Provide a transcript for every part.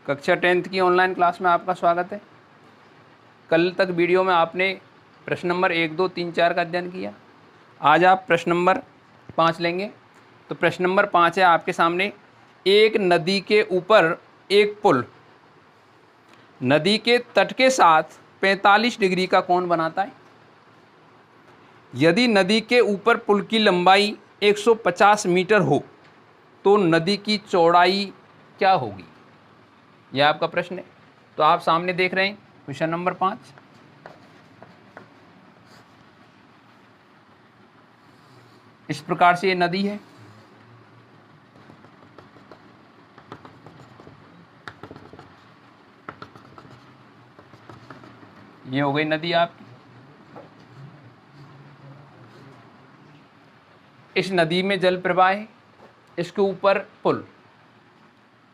कक्षा 10th की online class में आपका स्वागत है। कल तक वीडियो में आपने प्रश्न नंबर 1, 2, 3, 4 का अध्ययन किया। आज आप प्रश्न नंबर 5 लेंगे। तो प्रश्न नंबर 5 है आपके सामने, एक नदी के ऊपर एक पुल नदी के तट के साथ 45 डिग्री का कोण बनाता है। यदि नदी के ऊपर पुल की लंबाई 150 मीटर हो तो नदी की चौड़ाई क्या होगी? यह आपका प्रश्न है। तो आप सामने देख रहे हैं क्वेश्चन नंबर 5। इस प्रकार से ये नदी है। ये हो गई नदी आपकी। इस नदी में जल प्रवाह है, इसके ऊपर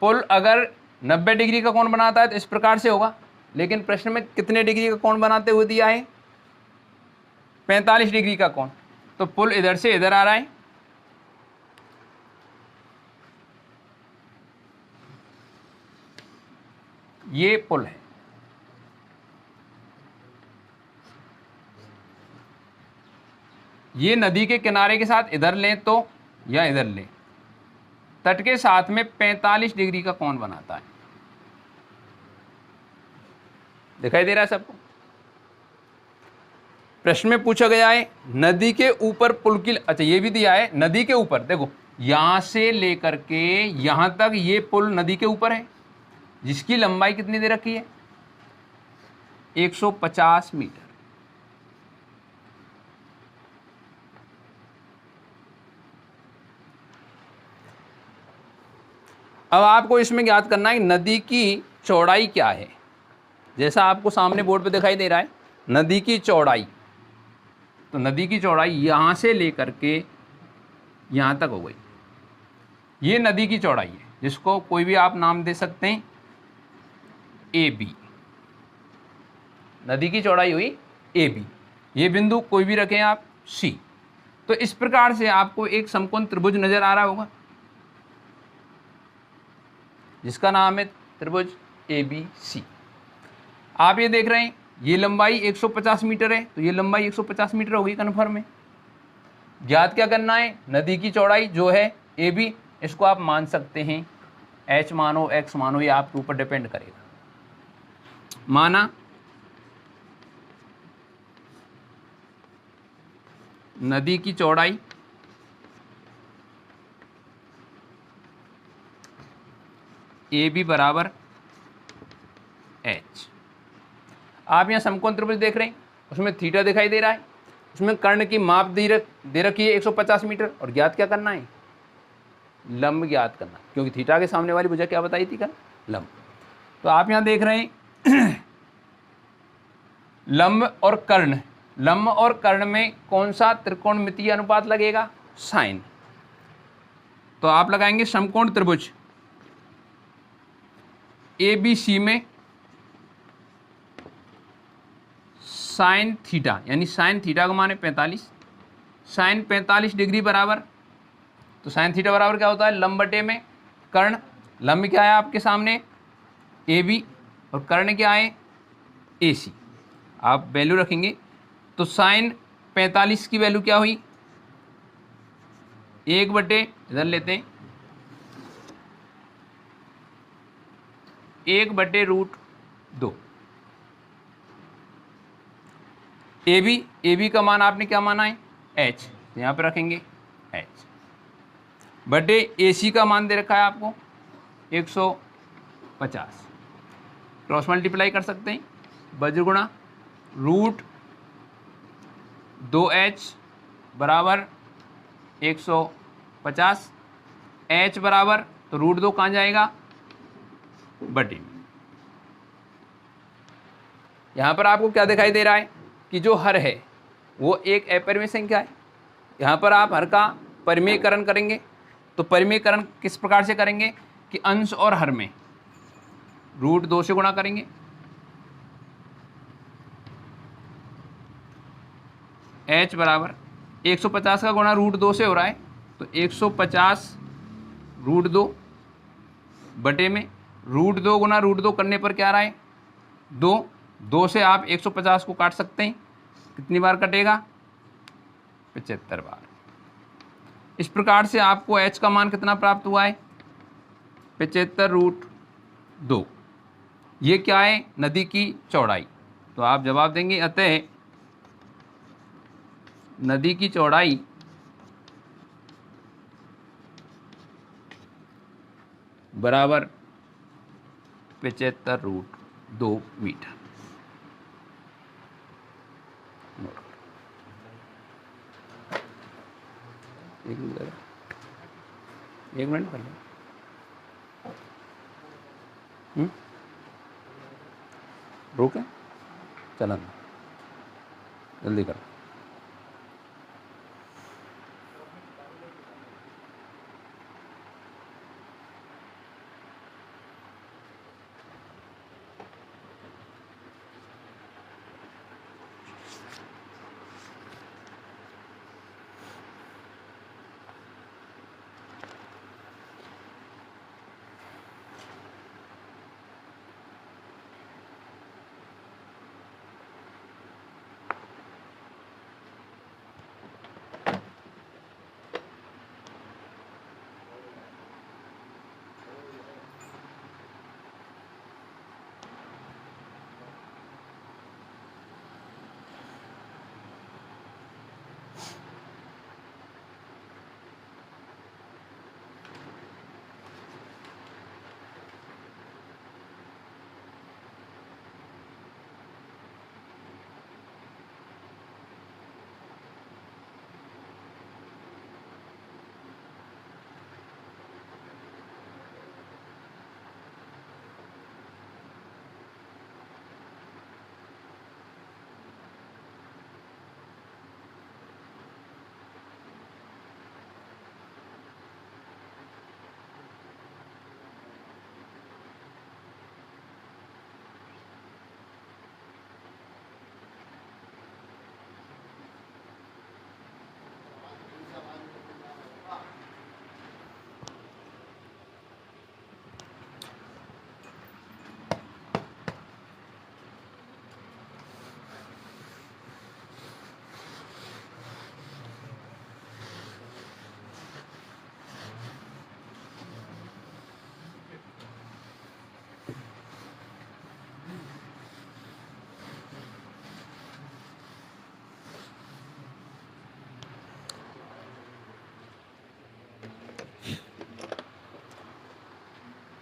पुल अगर 90 डिग्री का कोण बनाता है तो इस प्रकार से होगा, लेकिन प्रश्न में कितने डिग्री का कोण बनाते हुए दिया है? 45 डिग्री का कोण। तो पुल इधर से इधर आ रहा है, ये पुल है। ये नदी के किनारे के साथ इधर लें तो या इधर लें, तट के साथ में 45 डिग्री का कोण बनाता है। दिखाई दे रहा है सबको? प्रश्न में पूछा गया है नदी के ऊपर पुल की, अच्छा ये भी दिया है नदी के ऊपर। देखो यहां से लेकर के यहां तक ये पुल नदी के ऊपर है, जिसकी लंबाई कितनी दे रखी है? 150 मीटर। अब आपको इसमें ज्ञात करना है नदी की चौड़ाई क्या है। जैसा आपको सामने बोर्ड पे दिखाई दे रहा है नदी की चौड़ाई, तो नदी की चौड़ाई यहां से लेकर के यहां तक हो गई। ये नदी की चौड़ाई है, जिसको कोई भी आप नाम दे सकते हैं AB। नदी की चौड़ाई हुई AB। ये बिंदु कोई भी रखें आप C। तो इस प्रकार से आपको एक समकोण त्रिभुज नजर आ रहा होगा, जिसका नाम है त्रिभुज ABC। आप ये देख रहे हैं ये लंबाई 150 मीटर है, तो ये लंबाई 150 मीटर होगी कन्फर्म है। ज्ञात क्या करना है? नदी की चौड़ाई जो है AB, इसको आप मान सकते हैं H मानो X मानो, ये आपके ऊपर डिपेंड करेगा। माना नदी की चौड़ाई AB बराबर H। आप यहाँ समकोण त्रिभुज देख रहे हैं, उसमें थीटा दिखाई दे रहा है, उसमें कर्ण की माप दे रखी है 150 मीटर, और ज्ञात क्या करना है? लंब ज्ञात करना, क्योंकि थीटा के सामने वाली भुजा क्या बताई थी? कर्ण, लंब। तो आप यहाँ देख रहे हैं लंब और कर्ण। लंब और कर्ण में कौन सा त्रिकोणमितीय अनुपात लगेगा? साइन। तो आप लगाएंगे समकोण त्रिभुज ABC में साइन थीटा, यानी साइन थीटा का मान है 45। साइन 45 डिग्री बराबर, तो साइन थीटा बराबर क्या होता है? लंब बटे में कर्ण। लंब क्या है आपके सामने? AB, और कर्ण क्या है? AC। आप वैल्यू रखेंगे तो साइन 45 की वैल्यू क्या हुई? 1 बटे, इधर लेते हैं, 1 बटे √2। AB का मान आपने क्या माना है? H, यहाँ पे रखेंगे H बटे AC का मान दे रखा है आपको 150। क्रॉस मल्टीप्लाई कर सकते हैं, वज्रगुणा √2H बराबर 150। H बराबर, तो √2 कहाँ जाएगा? बटे में। यहाँ पर आपको क्या दिखाई दे रहा है कि जो हर है वो एक अपरिमेय संख्या है। यहाँ पर आप हर का परिमेयकरण करेंगे, तो परिमेयकरण किस प्रकार से करेंगे कि अंश और हर में √2 से गुणा करेंगे। H बराबर 150 का गुणा √2 से हो रहा है, तो 150 √2 बटे में √2 गुना √2 करने पर क्या रहा है 2। 2 से आप 150 को काट सकते हैं, कितनी बार कटेगा 75 बार। इस प्रकार से आपको h का मान कितना प्राप्त हुआ है 75√2। ये क्या है नदी की चौड़ाई। तो आप जवाब देंगे अतः नदी की चौड़ाई बराबर 75√2 मीटर। एक मिनट कर लो। रोके चला जल्दी करो।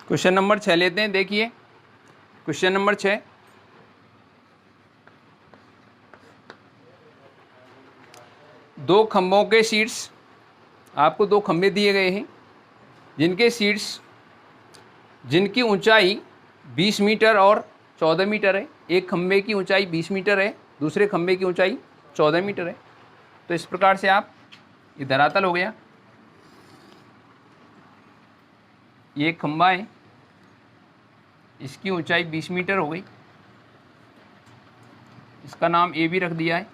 क्वेश्चन नंबर 6 लेते हैं। देखिए क्वेश्चन नंबर 6, दो खंभों के शीट्स, आपको दो खंभे दिए गए हैं जिनकी ऊंचाई 20 मीटर और 14 मीटर है। एक खंभे की ऊंचाई 20 मीटर है, दूसरे खंभे की ऊंचाई 14 मीटर है। तो इस प्रकार से आप, ये धरातल हो गया, ये एक खंभा है, इसकी ऊंचाई 20 मीटर हो गई, इसका नाम ए भी रख दिया है।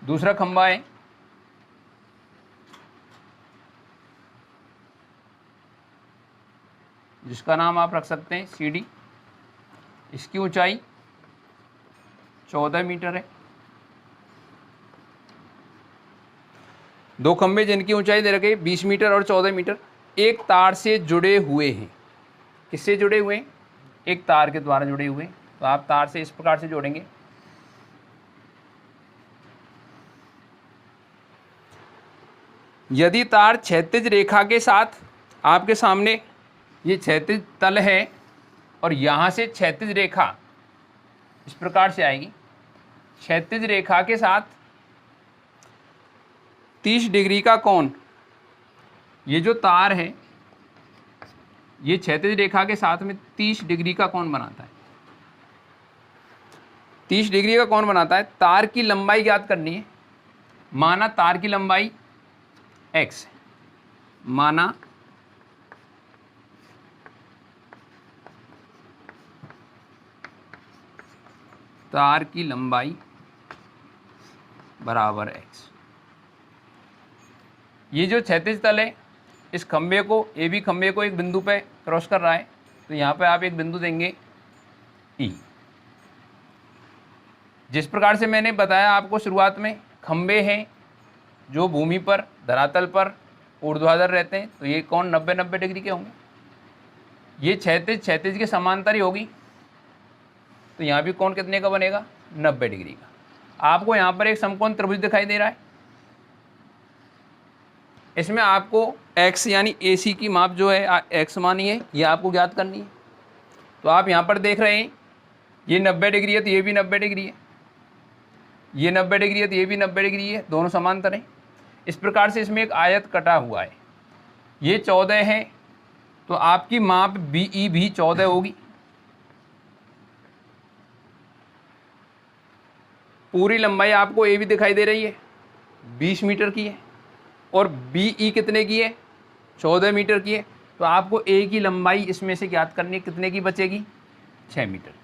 दूसरा खंभा है, जिसका नाम आप रख सकते हैं सी डी, इसकी ऊंचाई 14 मीटर है। दो खंभे जिनकी ऊंचाई दे रखे 20 मीटर और 14 मीटर, एक तार से जुड़े हुए हैं। किससे जुड़े हुए हैं? एक तार के द्वारा जुड़े हुए हैं। तो आप तार से इस प्रकार से जोड़ेंगे, यदि तार क्षैतिज रेखा के साथ, आपके सामने ये क्षैतिज तल है और यहाँ से क्षैतिज रेखा इस प्रकार से आएगी, क्षैतिज रेखा के साथ 30 डिग्री का कोण, ये जो तार है ये क्षैतिज रेखा के साथ में 30 डिग्री का कोण बनाता है। 30 डिग्री का कोण बनाता है। तार की लंबाई ज्ञात करनी है। माना तार की लंबाई x है, माना तार की लंबाई बराबर x। ये जो क्षैतिज तल है इस खंबे को, ए बी खंबे को एक बिंदु पे क्रॉस कर रहा है, तो यहाँ पे आप एक बिंदु देंगे ई। जिस प्रकार से मैंने बताया आपको शुरुआत में, खंबे हैं जो भूमि पर, धरातल पर ऊर्ध्वाधर रहते हैं, तो ये कौन 90-90 डिग्री के होंगे। ये क्षैतिज के समांतर ही होगी, तो यहाँ भी कौन कितने का बनेगा, 90 डिग्री का। आपको यहाँ पर एक समकोण त्रिभुज दिखाई दे रहा है, इसमें आपको x यानी AC की माप जो है x मानी है, ये आपको ज्ञात करनी है। तो आप यहाँ पर देख रहे हैं ये 90 डिग्री है, तो ये भी 90 डिग्री है, ये 90 डिग्री है, तो ये भी 90 डिग्री है, दोनों समांतर हैं। इस प्रकार से इसमें एक आयत कटा हुआ है, ये 14 है, तो आपकी माप BE भी 14 होगी। पूरी लंबाई आपको ए भी दिखाई दे रही है, 20 मीटर की है, और BE कितने की है, 14 मीटर की है। तो आपको ए की लंबाई इसमें से ज्ञात करनी है, कितने की बचेगी, 6 मीटर की।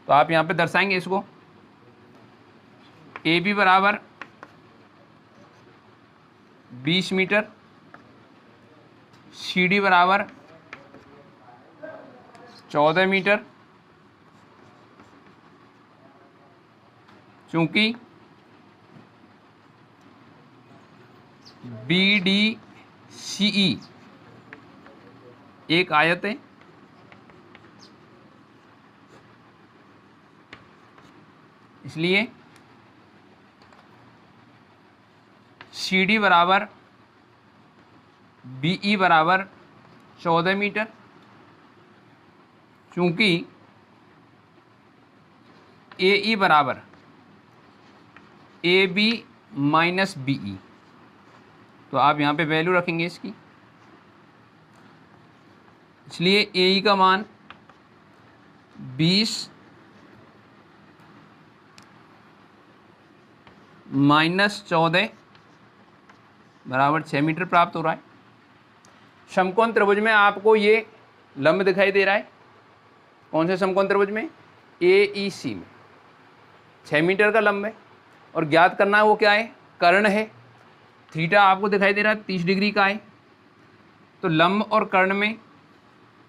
तो आप यहाँ पे दर्शाएंगे इसको, ए बी बराबर 20 मीटर, CD बराबर 14 मीटर, चूंकि BDCE एक आयत है, इसलिए CD बराबर BE बराबर 14 मीटर, चूंकि AE बराबर AB माइनस BE, तो आप यहाँ पे वैल्यू रखेंगे इसकी, इसलिए AE का मान 20 माइनस 14 बराबर 6 मीटर प्राप्त हो रहा है। समकोण त्रिभुज में आपको ये लंब दिखाई दे रहा है, कौन से समकोण त्रिभुज में, AEC में 6 मीटर का लंब है, और ज्ञात करना है वो क्या है, कर्ण है। थीटा आपको दिखाई दे रहा है 30 डिग्री का है, तो लंब और कर्ण में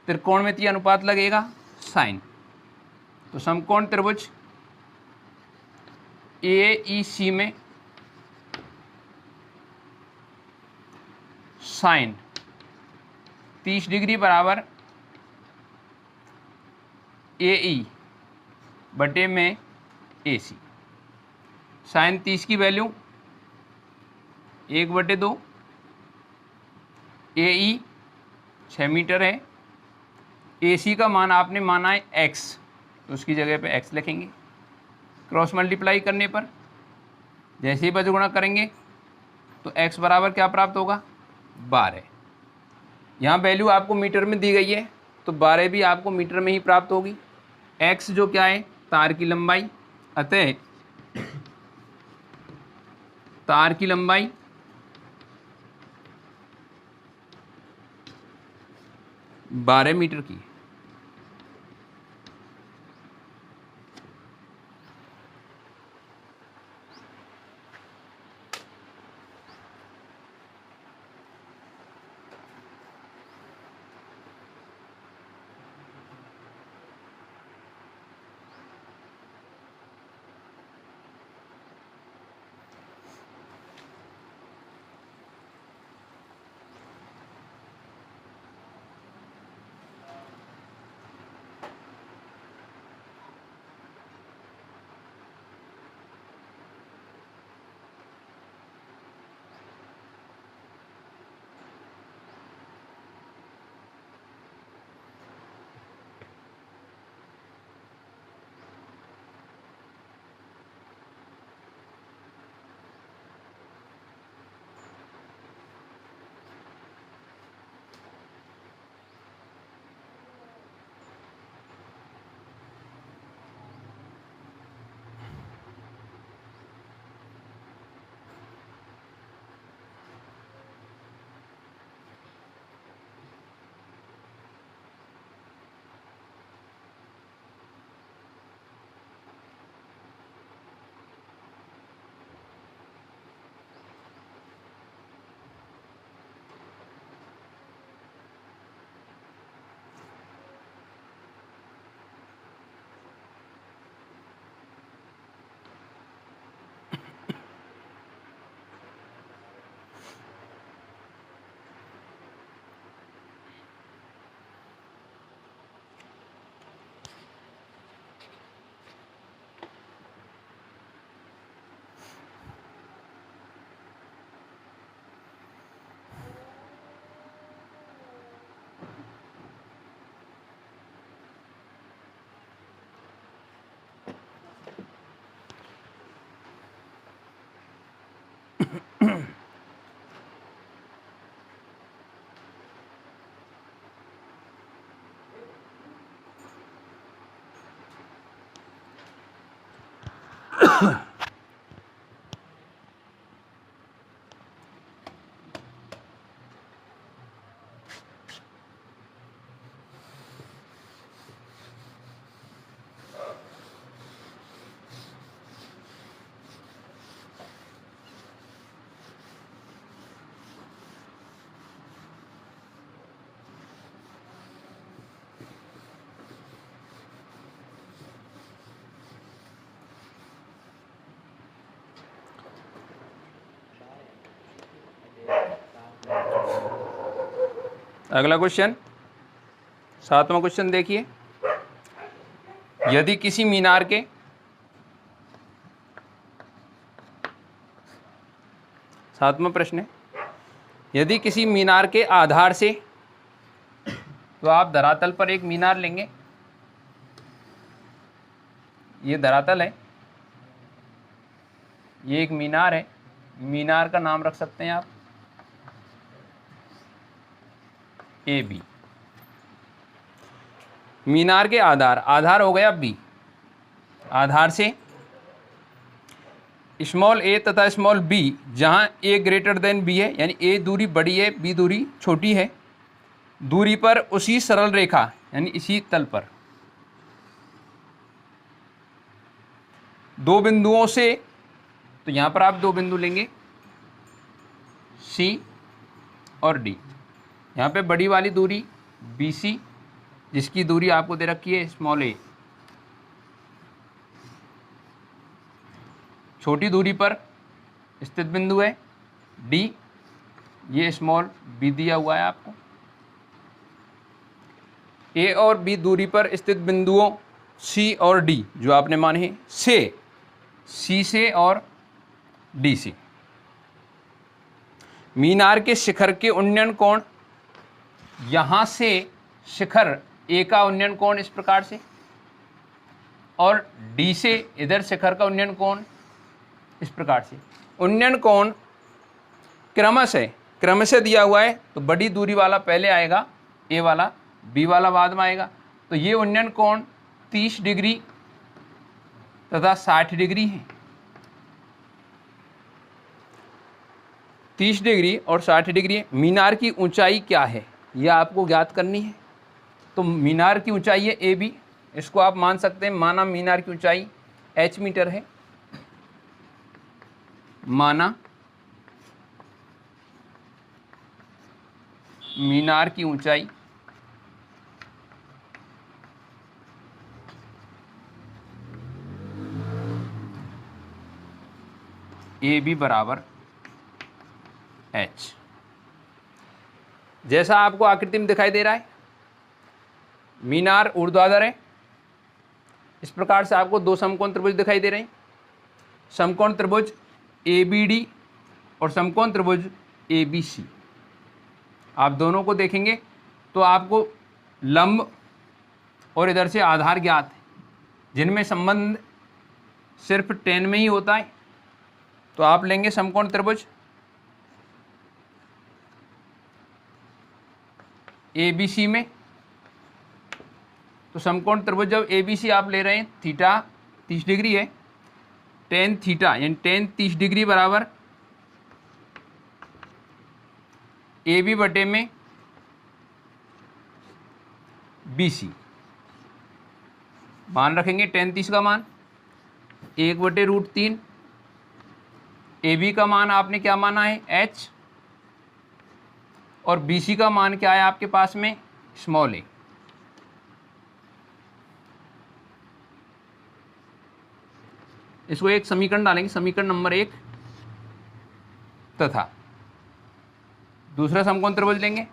त्रिकोणमितीय अनुपात लगेगा साइन। तो समकोण त्रिभुज AEC में साइन 30 डिग्री बराबर AE बटे में AC। साइन 30 की वैल्यू 1/2, AE 6 मीटर है, AC का मान आपने माना है x, तो उसकी जगह पे x लिखेंगे। क्रॉस मल्टीप्लाई करने पर जैसे ही बजगुणा करेंगे तो x बराबर क्या प्राप्त होगा, 12। यहाँ वैल्यू आपको मीटर में दी गई है, तो 12 भी आपको मीटर में ही प्राप्त होगी। x जो क्या है, तार की लंबाई, अतः तार की लंबाई 12 मीटर की है। अगला क्वेश्चन, 7वां क्वेश्चन देखिए। यदि किसी मीनार के 7वां प्रश्न है, यदि किसी मीनार के आधार से, तो आप धरातल पर एक मीनार लेंगे, ये धरातल है, ये एक मीनार है, मीनार का नाम रख सकते हैं आप ए बी। मीनार के आधार हो गया बी, आधार से स्मॉल ए तथा स्मॉल बी, जहां ए ग्रेटर देन बी है, यानी ए दूरी बड़ी है, बी दूरी छोटी है, दूरी पर उसी सरल रेखा यानी इसी तल पर दो बिंदुओं से, तो यहां पर आप दो बिंदु लेंगे सी और डी। यहाँ पे बड़ी वाली दूरी BC, जिसकी दूरी आपको दे रखी है स्मॉल ए, छोटी दूरी पर स्थित बिंदु है D, ये स्मॉल b दिया हुआ है आपको। A और B दूरी पर स्थित बिंदुओं C और D जो आपने माने हैं से, C से और D से मीनार के शिखर के उन्नयन कोण, यहाँ से शिखर A का उन्नयन कोण इस प्रकार से, और D से इधर शिखर का उन्नयन कोण इस प्रकार से। उन्नयन कोण क्रमशः दिया हुआ है, तो बड़ी दूरी वाला पहले आएगा A वाला, B वाला बाद में आएगा। तो ये उन्नयन कोण 30 डिग्री तथा 60 डिग्री है। 30 डिग्री और 60 डिग्री है। मीनार की ऊंचाई क्या है यह आपको ज्ञात करनी है। तो मीनार की ऊंचाई है ए बी, इसको आप मान सकते हैं, माना मीनार की ऊंचाई h मीटर है, माना मीनार की ऊंचाई ए बी बराबर h, जैसा आपको आकृति में दिखाई दे रहा है। मीनार ऊर्ध्वाधर है, इस प्रकार से आपको दो समकोण त्रिभुज दिखाई दे रहे हैं, समकोण त्रिभुज ABD और समकोण त्रिभुज ABC। आप दोनों को देखेंगे तो आपको लंब और इधर से आधार ज्ञात है, जिनमें संबंध सिर्फ tan में ही होता है। तो आप लेंगे समकोण त्रिभुज ABC में, तो समकोण त्रिभुज जब ABC आप ले रहे हैं, थीटा 30 डिग्री है, tan थीटा यानी tan 30 डिग्री बराबर AB बटे में BC। मान रखेंगे tan 30 का मान 1/√3, AB का मान आपने क्या माना है h, और BC का मान क्या है आपके पास में स्मॉल a। इसको एक समीकरण डालेंगे, समीकरण नंबर 1, तथा दूसरा समकोण त्रिभुज लेंगे,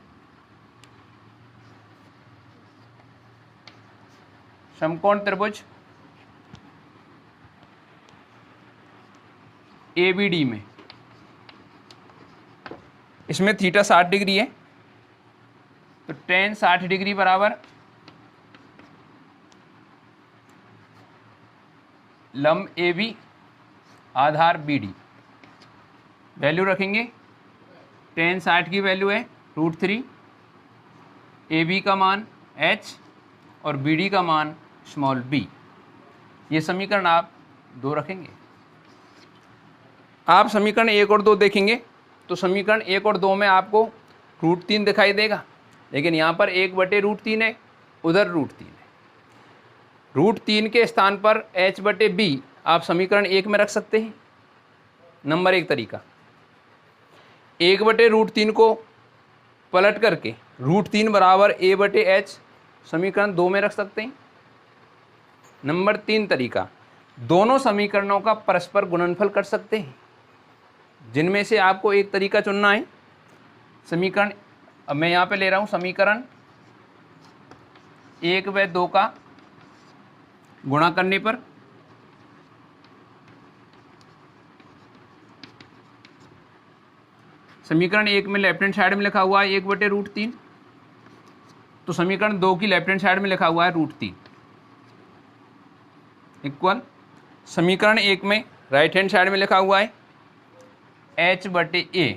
समकोण त्रिभुज ABD में, इसमें थीटा 60 डिग्री है, तो tan 60 डिग्री बराबर लंब AB आधार BD। वैल्यू रखेंगे, tan 60 की वैल्यू है √3, AB का मान h और BD का मान स्मॉल b। ये समीकरण आप 2 रखेंगे। आप समीकरण 1 और 2 देखेंगे तो समीकरण 1 और 2 में आपको √3 दिखाई देगा, लेकिन यहाँ पर 1/√3 है, उधर √3 है। √3 के स्थान पर h/b आप समीकरण 1 में रख सकते हैं। नंबर 1 तरीका, 1/√3 को पलट करके √3 बराबर a/h समीकरण 2 में रख सकते हैं। नंबर 3 तरीका, दोनों समीकरणों का परस्पर गुणनफल कर सकते हैं, जिनमें से आपको एक तरीका चुनना है। समीकरण, अब मैं यहाँ पे ले रहा हूँ समीकरण 1 व 2 का गुणा करने पर समीकरण 1 में लेफ्ट हैंड साइड में लिखा हुआ है 1/√3, तो समीकरण 2 की लेफ्ट हैंड साइड में लिखा हुआ है √3 इक्वल समीकरण 1 में राइट हैंड साइड में लिखा हुआ है h/a,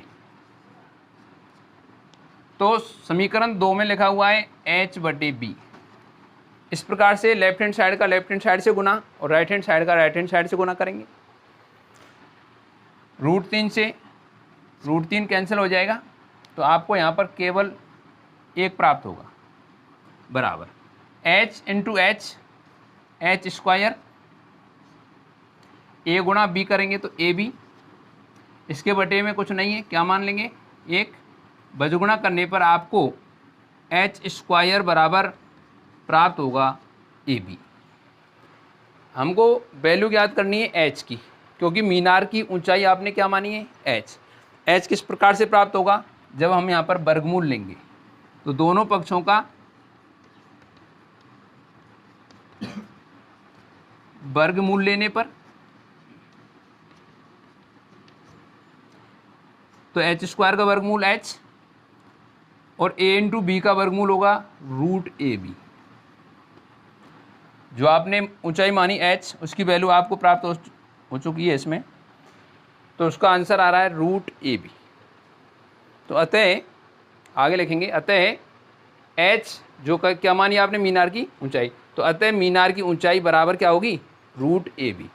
तो समीकरण 2 में लिखा हुआ है h/b। इस प्रकार से लेफ्ट हैंड साइड का लेफ्ट हैंड साइड से गुना और राइट हैंड साइड का राइट हैंड साइड से गुना करेंगे। √3 से √3 कैंसिल हो जाएगा, तो आपको यहाँ पर केवल 1 प्राप्त होगा, बराबर h into h, h square, a गुणा b करेंगे तो ab, इसके बटे में कुछ नहीं है, क्या मान लेंगे 1, बजगुणा करने पर आपको h स्क्वायर बराबर प्राप्त होगा ab। हमको वैल्यू याद करनी है h की, क्योंकि मीनार की ऊंचाई आपने क्या मानी है h किस प्रकार से प्राप्त होगा, जब हम यहाँ पर वर्गमूल लेंगे तो दोनों पक्षों का वर्गमूल लेने पर तो h स्क्वायर का वर्गमूल h और a इंटू बी का वर्गमूल होगा √ab। जो आपने ऊंचाई मानी h, उसकी वैल्यू आपको प्राप्त हो चुकी है इसमें, तो उसका आंसर आ रहा है √ab। तो अतः आगे लिखेंगे, अतः h जो क्या मानी आपने मीनार की ऊंचाई, तो अतः मीनार की ऊंचाई बराबर क्या होगी √ab।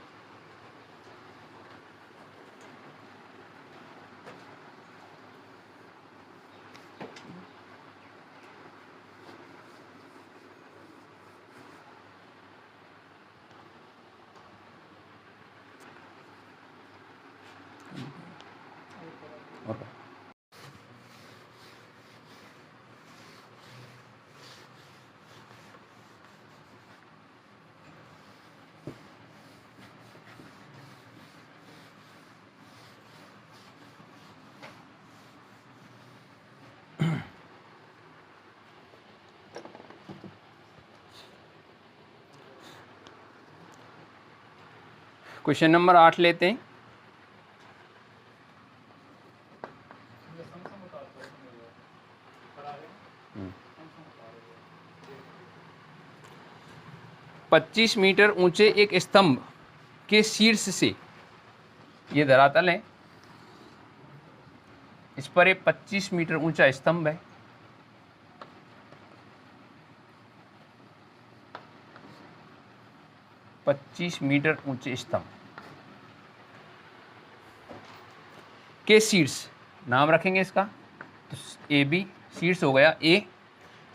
क्वेश्चन नंबर 8 लेते हैं। पच्चीस मीटर ऊंचे एक स्तंभ के शीर्ष से, ये धरातल है, इस पर एक 25 मीटर ऊंचा स्तंभ है, पच्चीस मीटर ऊंचे स्तंभ के शीर्ष, नाम रखेंगे इसका, तो ए बी शीर्ष हो गया ए,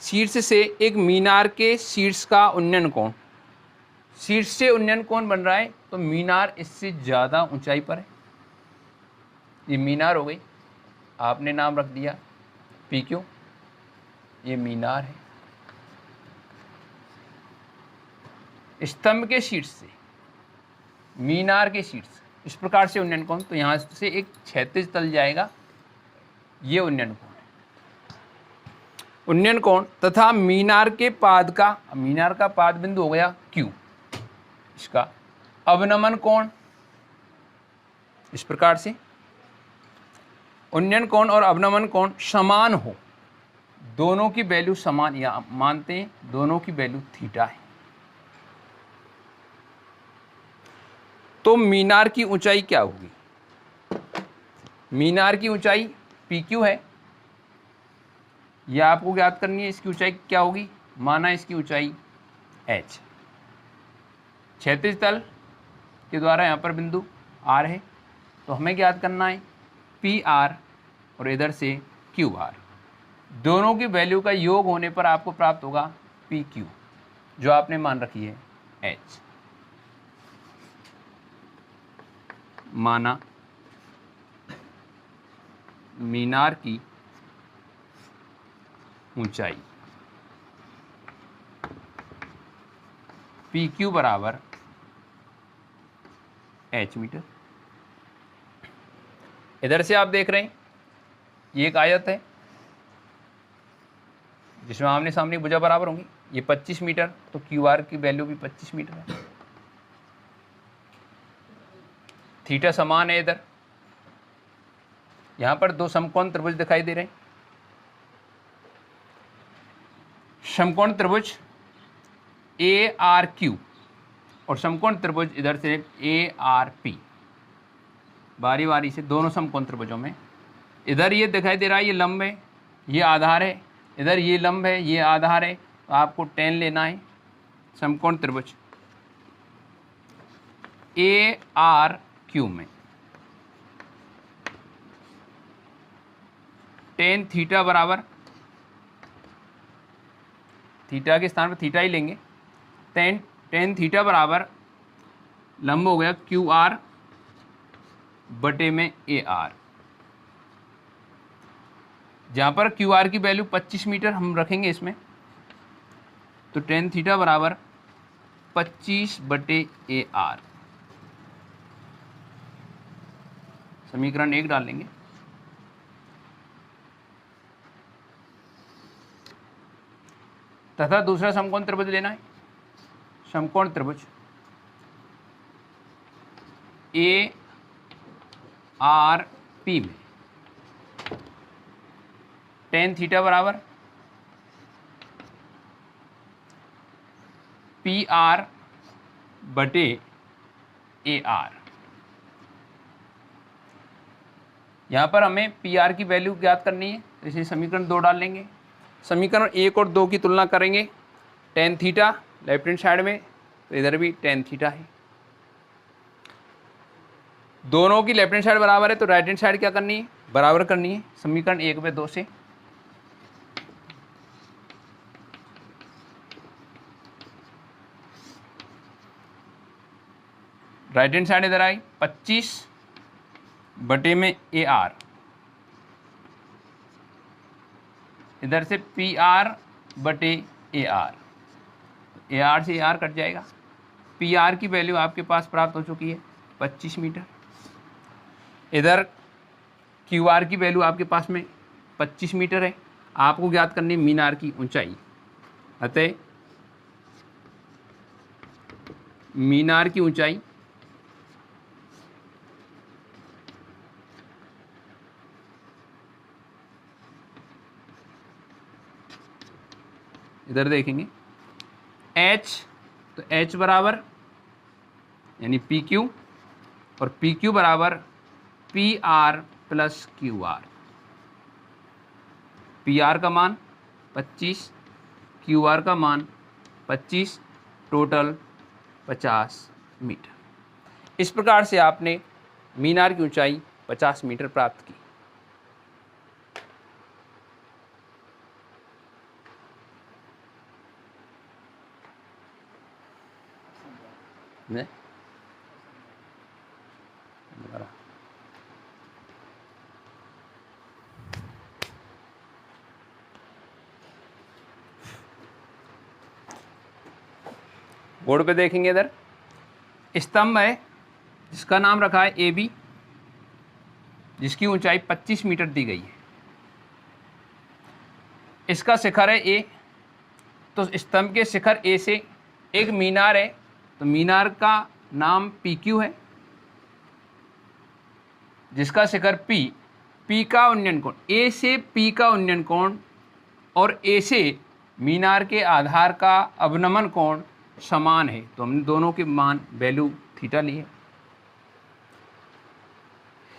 शीर्ष से एक मीनार के शीर्ष का उन्नयन कोण, शीर्ष से उन्नयन कोण बन रहा है तो मीनार इससे ज़्यादा ऊंचाई पर है, ये मीनार हो गई, आपने नाम रख दिया पी क्यू, ये मीनार है। स्तंभ के शीर्ष से मीनार के शीर्ष इस प्रकार से उन्नयन कोण, तो यहाँ से एक क्षैतिज तल जाएगा, ये उन्नयन कोण है। उन्नयन कोण तथा मीनार के पाद का, मीनार का पाद बिंदु हो गया Q, इसका अवनमन कोण इस प्रकार से, उन्नयन कोण और अवनमन कोण समान हो, दोनों की वैल्यू समान, या मानते हैं दोनों की वैल्यू थीटा है, तो मीनार की ऊंचाई क्या होगी, मीनार की ऊंचाई पी क्यू है, यह आपको याद करनी है, इसकी ऊंचाई क्या होगी, माना इसकी ऊंचाई h, क्षैतिज तल के द्वारा यहाँ पर बिंदु R है तो हमें ज्ञात करना है पी आर और इधर से क्यू आर। दोनों की वैल्यू का योग होने पर आपको प्राप्त होगा पी क्यू, जो आपने मान रखी है एच। माना मीनार की ऊंचाई पी क्यू बराबर एच मीटर। इधर से आप देख रहे हैं ये एक आयत है जिसमें आमने सामने भुजा बराबर होंगी। ये 25 मीटर, तो क्यू आर की वैल्यू भी 25 मीटर है। थीटा समान है। इधर यहां पर दो समकोण त्रिभुज दिखाई दे रहे हैं। समकोण त्रिभुज ए आर क्यू और समकोण त्रिभुज इधर से ए आर पी, बारी बारी से दोनों समकोण त्रिभुजों में इधर ये दिखाई दे रहा है, ये लंब है, ये आधार है, इधर ये लंब है, ये आधार है। तो आपको tan लेना है समकोण त्रिभुज ए आर क्यू में tan थीटा बराबर, थीटा के स्थान पर थीटा ही लेंगे, tan थीटा बराबर लंब हो गया क्यू आर बटे में ए आर। जहाँ पर क्यू आर की वैल्यू 25 मीटर हम रखेंगे इसमें, तो tan थीटा बराबर 25 बटे ए आर। समीकरण 1 डाल लेंगे। तथा दूसरा समकोण त्रिभुज लेना है, समकोण त्रिभुज ए आर पी में tan थीटा बराबर पी आर बटे ए आर। यहाँ पर हमें पी आर की वैल्यू ज्ञात करनी है, तो इसे समीकरण 2 डाल लेंगे। समीकरण 1 और 2 की तुलना करेंगे। tan theta left hand side में, तो इधर भी tan थीटा है। दोनों की लेफ्ट हैंड साइड बराबर है, तो राइट हैंड साइड क्या करनी है, बराबर करनी है। समीकरण 1 में 2 से राइट हैंड साइड इधर आई 25 बटे में ए आर, इधर से पी आर बटे ए आर, ए आर से ए आर कट जाएगा। पी आर की वैल्यू आपके पास प्राप्त हो चुकी है 25 मीटर। इधर क्यू आर की वैल्यू आपके पास में 25 मीटर है। आपको ज्ञात करनी है मीनार की ऊंचाई। अतः मीनार की ऊंचाई इधर देखेंगे h, तो h बराबर यानी पी क्यू, और पी क्यू बराबर P R plus Q R. P R का मान 25, क्यू आर का मान 25, टोटल 50 मीटर। इस प्रकार से आपने मीनार की ऊंचाई 50 मीटर प्राप्त की। ने? बोर्ड पे देखेंगे, इधर स्तंभ है जिसका नाम रखा है ए बी, जिसकी ऊंचाई 25 मीटर दी गई है। इसका शिखर है ए, तो स्तंभ के शिखर ए से एक मीनार है, तो मीनार का नाम पी क्यू है, जिसका शिखर पी का उन्नयन कोण, ए से पी का उन्नयन कोण और ए से मीनार के आधार का अवनमन कोण समान है। तो हमने दोनों के मान वैल्यू थीटा ली है।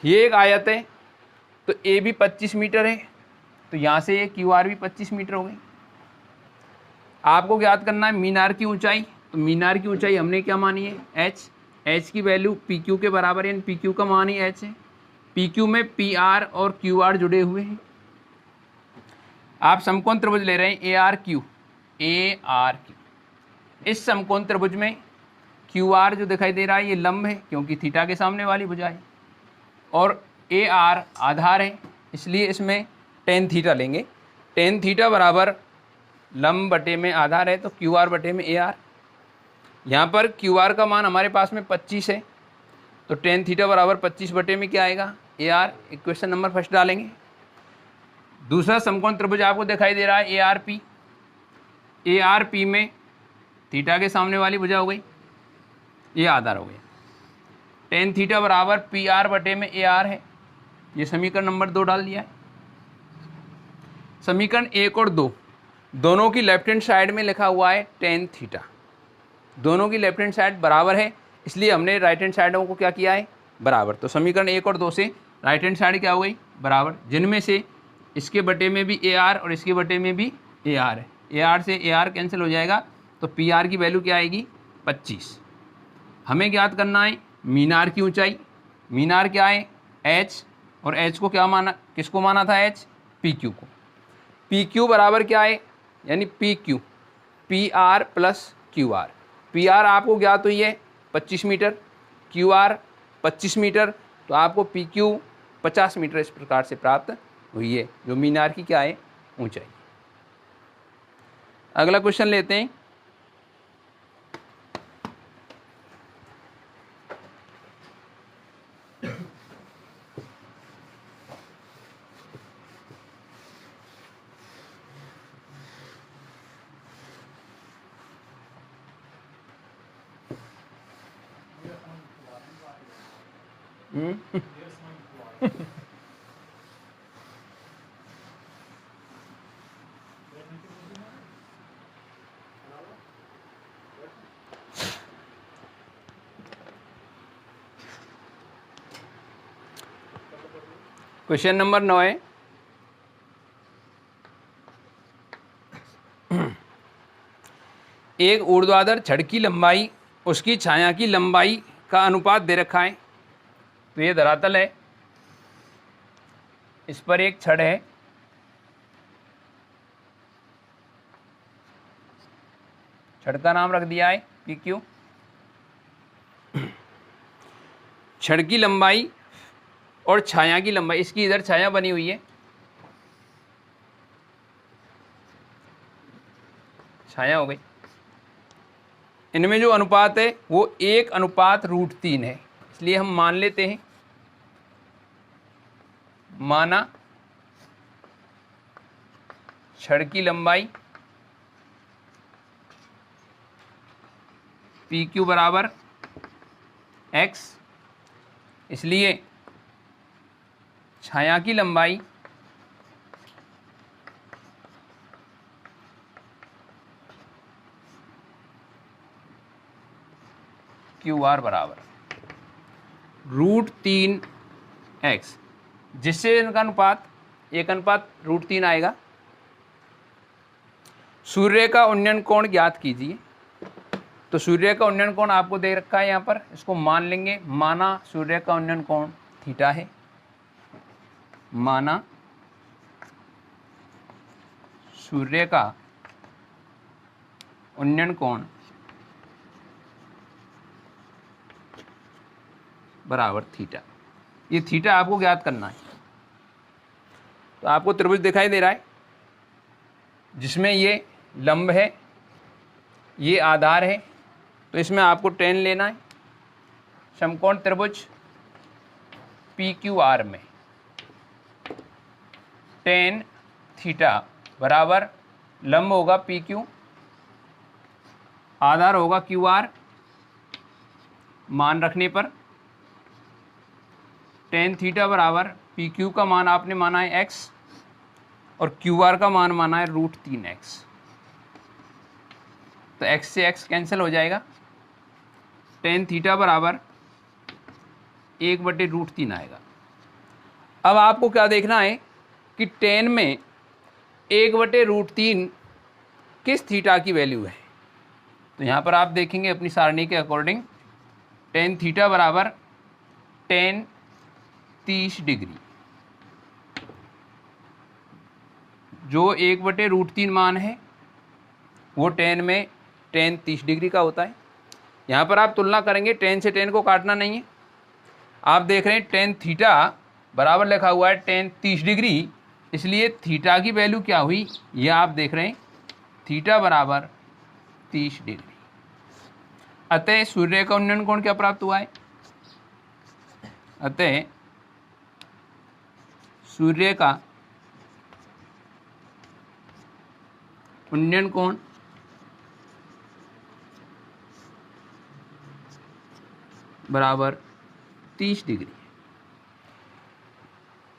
ये एक आयत है, तो ए भी 25 मीटर है, तो यहाँ से ये क्यू आर भी 25 मीटर हो गई। आपको ज्ञात करना है मीनार की ऊंचाई, तो मीनार की ऊंचाई हमने क्या मानी है, एच की वैल्यू पी क्यू के बराबर है, यानी पी क्यू का मान ही एच है। पी क्यू में पी आर और क्यू आर जुड़े हुए हैं। आप समकोण त्रिभुज ले रहे हैं ए आर क्यू, इस समकोण त्रिभुज में क्यू आर जो दिखाई दे रहा है ये लंब है क्योंकि थीटा के सामने वाली भुजा है, और ए आर आधार है, इसलिए इसमें टेन थीटा लेंगे। टेन थीटा बराबर लंब बटे में आधार है, तो क्यू आर बटे में ए आर। यहाँ पर क्यू आर का मान हमारे पास में 25 है, तो टेन थीटा बराबर 25 बटे में क्या आएगा, A R. Equation number first डालेंगे। दूसरा समकोण त्रिभुज आपको दिखाई दे रहा है A R P. A R P में थीटा के सामने वाली भुजा हो गई, ये आधार हो गया। टेन थीटा बराबर पी आर बटे में ए आर है। ये समीकरण नंबर 2 डाल दिया है। समीकरण 1 और 2 दोनों की लेफ्ट हैंड साइड में लिखा हुआ है टेन थीटा। दोनों की लेफ्ट हैंड साइड बराबर है, इसलिए हमने राइट हैंड साइडों को क्या किया है, बराबर। तो समीकरण 1 और 2 से राइट हैंड साइड क्या हो गई, बराबर, जिनमें से इसके बटे में भी ए आर और इसके बटे में भी ए आर है। ए आर से ए आर कैंसिल हो जाएगा, तो पी आर की वैल्यू क्या आएगी, 25। हमें ज्ञात करना है मीनार की ऊंचाई। मीनार क्या है, एच, और एच को क्या माना, किसको माना था, एच, पी क्यू को। पी क्यू बराबर क्या है, यानी P Q P R plus Q R. P R आपको ज्ञात हुई है 25 मीटर, क्यू आर 25 मीटर, तो आपको पी क्यू 50 मीटर इस प्रकार से प्राप्त हुई है, जो मीनार की क्या है, ऊंचाई। अगला क्वेश्चन लेते हैं। क्वेश्चन नंबर 9 है, एक ऊर्ध्वाधर छड़ की लंबाई उसकी छाया की लंबाई का अनुपात दे रखा है। तो ये धरातल है, इस पर एक छड़ है, छड़ का नाम रख दिया है पी क्यू। छड़ की लंबाई और छाया की लंबाई, इसकी इधर छाया बनी हुई है, छाया हो गई। इनमें जो अनुपात है वो 1:√3 है, इसलिए हम मान लेते हैं, माना छड़ की लंबाई पी क्यू बराबर x, इसलिए छाया की लंबाई क्यू आर बराबर √3x, जिससे इनका अनुपात 1:√3 आएगा। सूर्य का उन्नयन कोण ज्ञात कीजिए। तो सूर्य का उन्नयन कोण आपको दे रखा है यहाँ पर, इसको मान लेंगे, माना सूर्य का उन्नयन कोण थीटा है, माना सूर्य का उन्नयन कोण बराबर थीटा। ये थीटा आपको ज्ञात करना है। तो आपको त्रिभुज दिखाई दे रहा है जिसमें ये लंब है, ये आधार है, तो इसमें आपको टेन लेना है। समकोण त्रिभुज पी क्यू आर में टेन थीटा बराबर लंब होगा पी क्यू, आधार होगा क्यू आर। मान रखने पर टेन थीटा बराबर पी क्यू का मान आपने माना है x और क्यू आर का मान माना है √3x। तो x से x कैंसिल हो जाएगा, टेन थीटा बराबर 1/√3 आएगा। अब आपको क्या देखना है कि टेन में 1/√3 किस थीटा की वैल्यू है। तो यहाँ पर आप देखेंगे अपनी सारणी के अकॉर्डिंग टेन थीटा बराबर टेन 30 डिग्री, जो 1/√3 मान है वो टेन में टेन 30 डिग्री का होता है। यहाँ पर आप तुलना करेंगे, टेन से टेन को काटना नहीं है। आप देख रहे हैं टेन थीटा बराबर लिखा हुआ है टेन 30 डिग्री, इसलिए थीटा की वैल्यू क्या हुई ये आप देख रहे हैं, थीटा बराबर 30 डिग्री। अतः सूर्य का उन्नयन कोण क्या प्राप्त हुआ है? अतः सूर्य का उन्नयन कोण बराबर 30 डिग्री।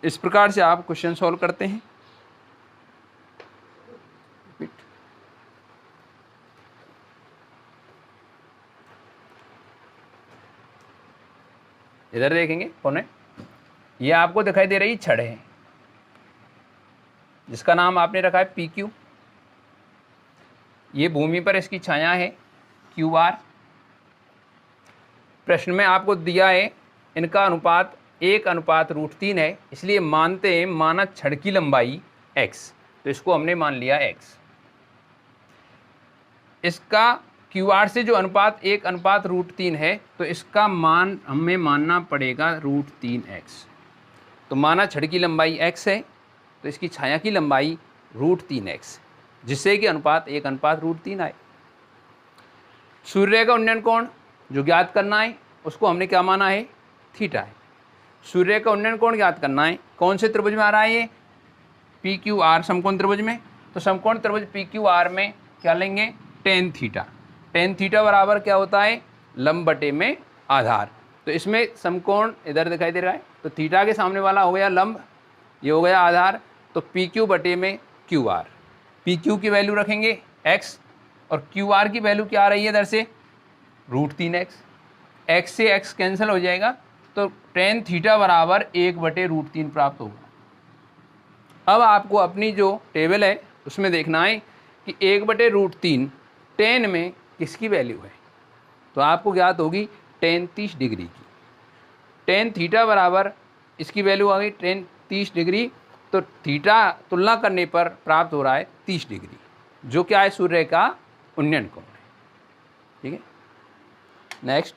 इस प्रकार से आप क्वेश्चन सॉल्व करते हैं। इधर देखेंगे कौन है, ये आपको दिखाई दे रही छड़ है जिसका नाम आपने रखा है PQ। ये भूमि पर इसकी छाया है QR। प्रश्न में आपको दिया है इनका अनुपात 1:√3 है, इसलिए मानते हैं माना छड़ की लंबाई x, तो इसको हमने मान लिया x। इसका QR से जो अनुपात 1:√3 है, तो इसका मान हमें मानना पड़ेगा √3x। तो माना छड़ की लंबाई x है, तो इसकी छाया की लंबाई √3x, जिससे कि अनुपात 1:√3 आए। सूर्य का उन्नयन कोण जो ज्ञात करना है उसको हमने क्या माना है? थीटा है। सूर्य का उन्नयन कोण ज्ञात करना है, कौन से त्रिभुज में आ रहा है ये? PQR समकोण त्रिभुज में। तो समकोण त्रिभुज PQR में क्या लेंगे? Tan theta. टेन थीटा बराबर क्या होता है? लंब बटे में आधार। तो इसमें समकोण इधर दिखाई दे रहा है, तो थीटा के सामने वाला हो गया लंब, ये हो गया आधार, तो PQ बटे में QR। PQ की वैल्यू रखेंगे x और QR की वैल्यू क्या आ रही है इधर से? √3x। x से x कैंसिल हो जाएगा, तो टेन थीटा बराबर 1/√3 प्राप्त होगा। अब आपको अपनी जो टेबल है उसमें देखना है कि 1/√3 टेन में किसकी वैल्यू है। तो आपको ज्ञात होगी टेन 30 डिग्री की। टेन थीटा बराबर इसकी वैल्यू आ गई टेन 30 डिग्री, तो थीटा तुलना करने पर प्राप्त हो रहा है 30 डिग्री, जो क्या है? सूर्य का उन्नयन कोण है। ठीक है, नेक्स्ट।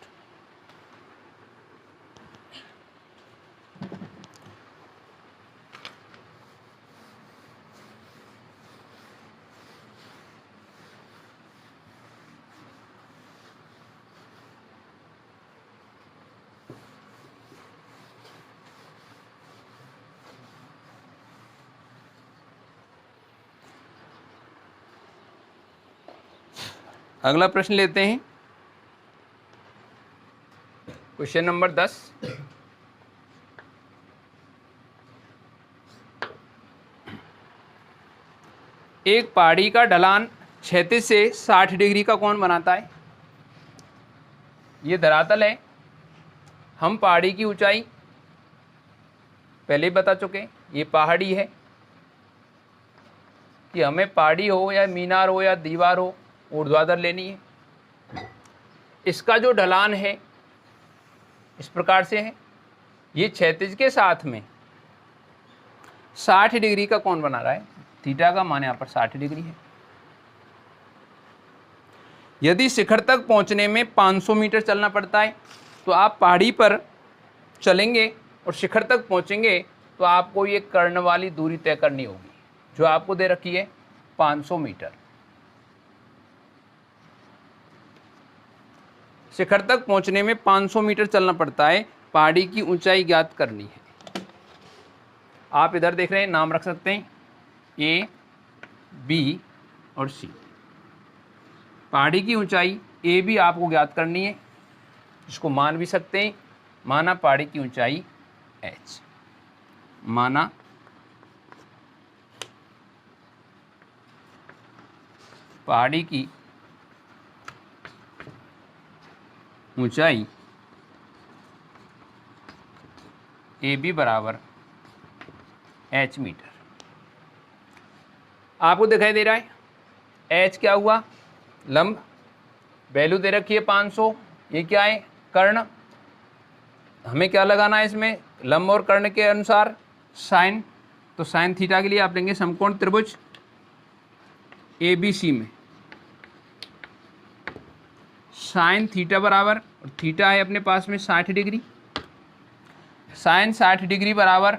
अगला प्रश्न लेते हैं, क्वेश्चन नंबर 10। एक पहाड़ी का ढलान क्षैतिज से 60 डिग्री का कोण बनाता है। ये धरातल है, हम पहाड़ी की ऊंचाई पहले ही बता चुके, ये पहाड़ी है कि हमें पहाड़ी हो या मीनार हो या दीवार हो, ऊर्ध्वाधर लेनी है। इसका जो ढलान है इस प्रकार से है, ये क्षैतिज के साथ में 60 डिग्री का कोण बना रहा है। थीटा का मान यहाँ पर 60 डिग्री है। यदि शिखर तक पहुँचने में 500 मीटर चलना पड़ता है, तो आप पहाड़ी पर चलेंगे और शिखर तक पहुँचेंगे तो आपको ये कर्ण वाली दूरी तय करनी होगी, जो आपको दे रखी है 500 मीटर। शिखर तक पहुंचने में 500 मीटर चलना पड़ता है, पहाड़ी की ऊंचाई ज्ञात करनी है। आप इधर देख रहे हैं, नाम रख सकते हैं A, B और C। पहाड़ी की ऊंचाई A भी आपको ज्ञात करनी है, जिसको मान भी सकते हैं। माना पहाड़ी की ऊंचाई H, माना पहाड़ी की ऊंचाई AB बराबर H मीटर। आपको दिखाई दे रहा है H क्या हुआ? लंब, वैल्यू दे रखी है 500, ये क्या है? कर्ण, हमें क्या लगाना है इसमें, लंब और कर्ण के अनुसार साइन। तो साइन थीटा के लिए आप लेंगे समकोण त्रिभुज ABC में साइन थीटा बराबर, और थीटा है अपने पास में 60 डिग्री, साइन 60 डिग्री बराबर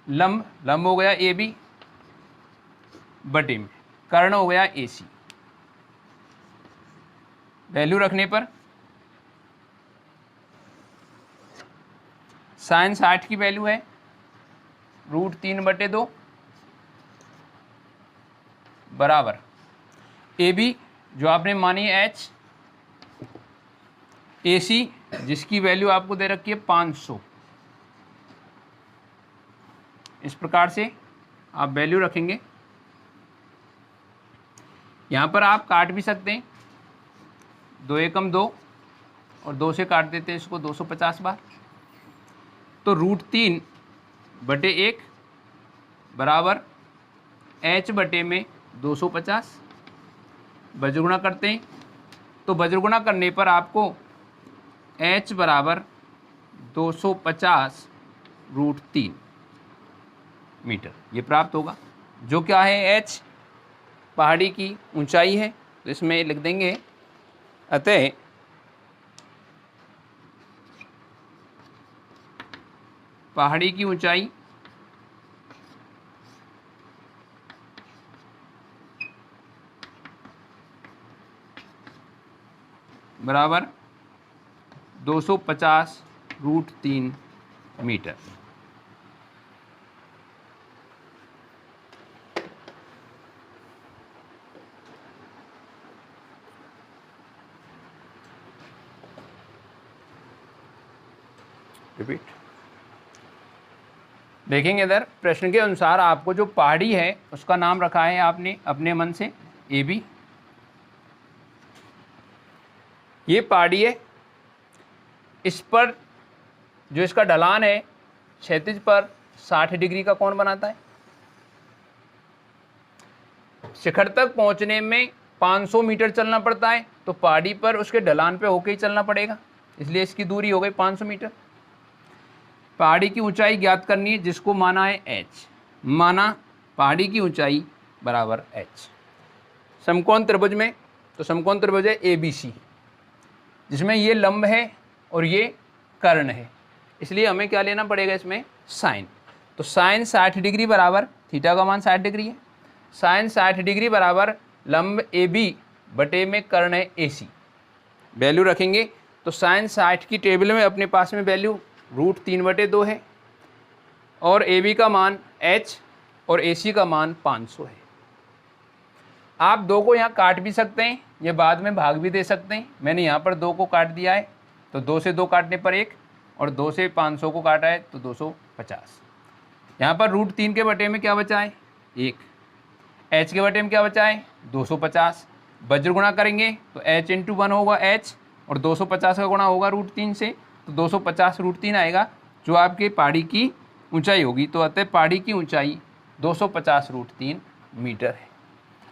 लंब, लंब हो गया AB बटे में कर्ण हो गया AC। वैल्यू रखने पर साइन 60 की वैल्यू है √3/2 बराबर AB जो आपने मानी है H, AC जिसकी वैल्यू आपको दे रखी है 500। इस प्रकार से आप वैल्यू रखेंगे। यहाँ पर आप काट भी सकते हैं, 2 एकम 2 और 2 से काट देते हैं इसको 250 बार। तो √3/1 बराबर H बटे में 250, बजगुणा करते हैं तो बजगुणा करने पर आपको H बराबर 250 √3 मीटर ये प्राप्त होगा, जो क्या है H पहाड़ी की ऊंचाई है। तो इसमें लिख देंगे अतः पहाड़ी की ऊंचाई बराबर 250 √3 मीटर। रिपीट देखेंगे इधर प्रश्न के अनुसार आपको जो पहाड़ी है उसका नाम रखा है आपने अपने मन से AB। ये पहाड़ी है, इस पर जो इसका ढलान है क्षैतिज पर 60 डिग्री का कोण बनाता है। शिखर तक पहुंचने में 500 मीटर चलना पड़ता है, तो पहाड़ी पर उसके ढलान पे होके ही चलना पड़ेगा, इसलिए इसकी दूरी हो गई 500 मीटर। पहाड़ी की ऊंचाई ज्ञात करनी है जिसको माना है H, माना पहाड़ी की ऊंचाई बराबर H। समकोण त्रिभुज में तो समकोण त्रिभुज है ABC जिसमें ये लंब है और ये कर्ण है, इसलिए हमें क्या लेना पड़ेगा इसमें साइन। तो साइन 60 डिग्री बराबर, थीटा का मान 60 डिग्री है, साइन 60 डिग्री बराबर लंब AB बटे में कर्ण है AC। वैल्यू रखेंगे तो साइन 60 की टेबल में अपने पास में वैल्यू √3/2 है और AB का मान H और AC का मान 500 है। आप 2 को यहाँ काट भी सकते हैं, ये बाद में भाग भी दे सकते हैं। मैंने यहाँ पर 2 को काट दिया है, तो 2 से 2 काटने पर 1 और 2 से 500 को काटा है तो 250। यहाँ पर √3 के बटे में क्या बचा है 1, H के बटे में क्या बचा है 250। वज्र गुणा करेंगे तो H × 1 होगा H और 250 का गुणा होगा √3 से, तो 250 √3 आएगा जो आपके पहाड़ी की ऊंचाई होगी। तो अतः पहाड़ी की ऊंचाई 250 √3 मीटर है।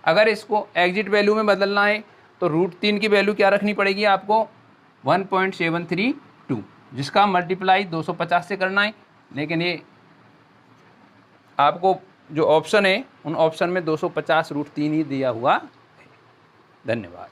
अगर इसको एग्जिट वैल्यू में बदलना है तो √3 की वैल्यू क्या रखनी पड़ेगी आपको 1.732, जिसका मल्टीप्लाई 250 से करना है, लेकिन ये आपको जो ऑप्शन है उन ऑप्शन में 250 √3 ही दिया हुआ है। धन्यवाद।